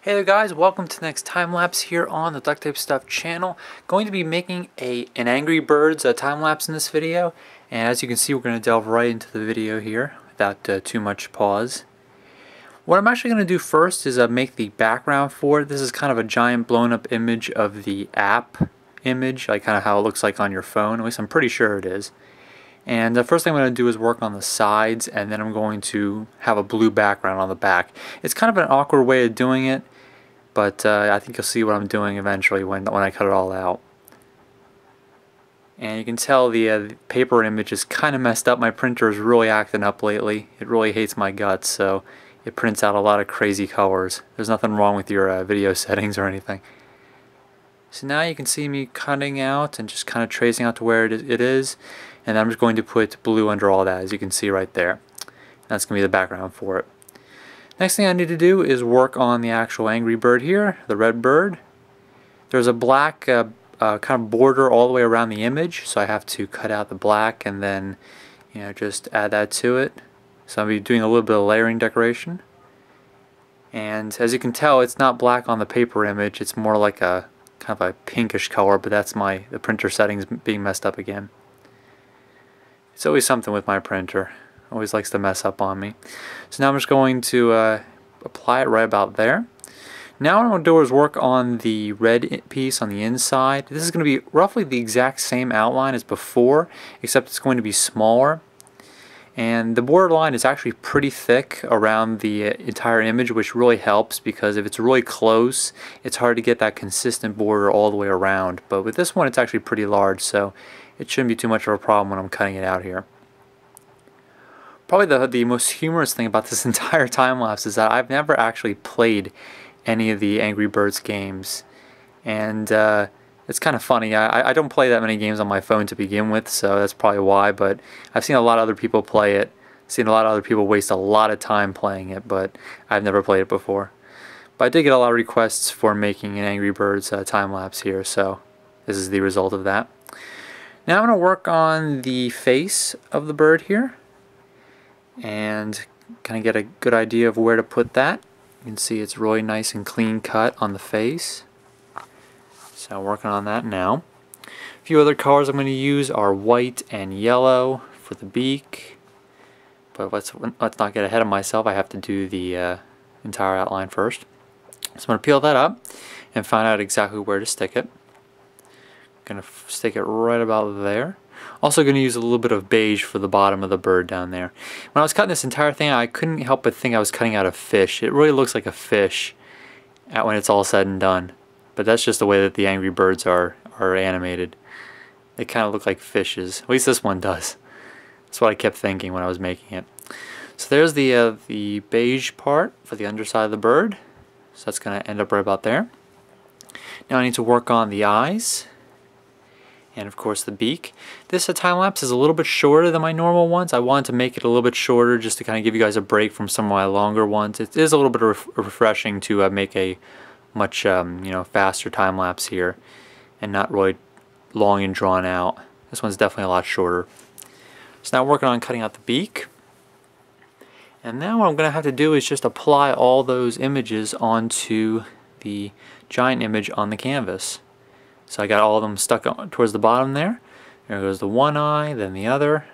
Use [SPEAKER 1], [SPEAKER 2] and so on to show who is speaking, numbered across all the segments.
[SPEAKER 1] Hey there guys, welcome to the next time lapse here on the DuctTapeStuff channel. Going to be making an Angry Birds time lapse in this video, and as you can see we're going to delve right into the video here without too much pause. What I'm actually going to do first is make the background for it. This is kind of a giant blown up image of the app image, like kind of how it looks like on your phone, at least I'm pretty sure it is. And the first thing I'm going to do is work on the sides, and then I'm going to have a blue background on the back. It's kind of an awkward way of doing it, but I think you'll see what I'm doing eventually when I cut it all out. And you can tell the paper image is kind of messed up. My printer is really acting up lately. It really hates my guts, so it prints out a lot of crazy colors. There's nothing wrong with your video settings or anything. So now you can see me cutting out and just kind of tracing out to where it is. And I'm just going to put blue under all that, as you can see right there. That's going to be the background for it. Next thing I need to do is work on the actual Angry Bird here, the red bird. There's a black kind of border all the way around the image, so I have to cut out the black and then just add that to it. So I'll be doing a little bit of layering decoration. And as you can tell, it's not black on the paper image, it's more like a kind of a pinkish color, but that's the printer settings being messed up again. It's always something with my printer. Always likes to mess up on me. So now I'm just going to apply it right about there. Now what I'm going to do is work on the red piece on the inside. This is going to be roughly the exact same outline as before, except it's going to be smaller. And the borderline is actually pretty thick around the entire image, which really helps, because if it's really close, it's hard to get that consistent border all the way around. But with this one, it's actually pretty large, so it shouldn't be too much of a problem when I'm cutting it out here. Probably the most humorous thing about this entire time lapse is that I've never actually played any of the Angry Birds games, and it's kind of funny. I don't play that many games on my phone to begin with, so that's probably why, but I've seen a lot of other people play it, seen a lot of other people waste a lot of time playing it, but I've never played it before. But I did get a lot of requests for making an Angry Birds time lapse here, so this is the result of that. Now I'm going to work on the face of the bird here and kind of get a good idea of where to put that. You can see it's really nice and clean cut on the face. So I'm working on that now. A few other colors I'm going to use are white and yellow for the beak. But let's not get ahead of myself. I have to do the entire outline first. So I'm going to peel that up and find out exactly where to stick it. Going to stick it right about there. Also going to use a little bit of beige for the bottom of the bird down there. When I was cutting this entire thing, I couldn't help but think I was cutting out a fish. It really looks like a fish when it's all said and done. But that's just the way that the Angry Birds are animated. They kind of look like fishes. At least this one does. That's what I kept thinking when I was making it. So there's the beige part for the underside of the bird. So that's going to end up right about there. Now I need to work on the eyes. And of course the beak. This time lapse is a little bit shorter than my normal ones. I wanted to make it a little bit shorter just to kind of give you guys a break from some of my longer ones. It is a little bit refreshing to make a much faster time lapse here and not really long and drawn out. This one's definitely a lot shorter. So now working on cutting out the beak. And now what I'm going to have to do is just apply all those images onto the giant image on the canvas. So I got all of them stuck towards the bottom there. There goes the one eye, then the other.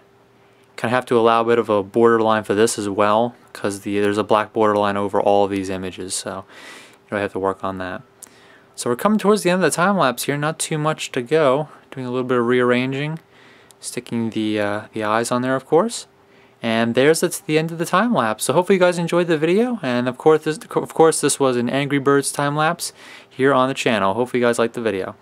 [SPEAKER 1] Kind of have to allow a bit of a borderline for this as well, because there's a black borderline over all of these images, so you really have to work on that. So we're coming towards the end of the time lapse here, not too much to go. Doing a little bit of rearranging, sticking the eyes on there, of course. And there's the end of the time lapse. So hopefully you guys enjoyed the video, and of course this was an Angry Birds time lapse here on the channel. Hopefully you guys liked the video.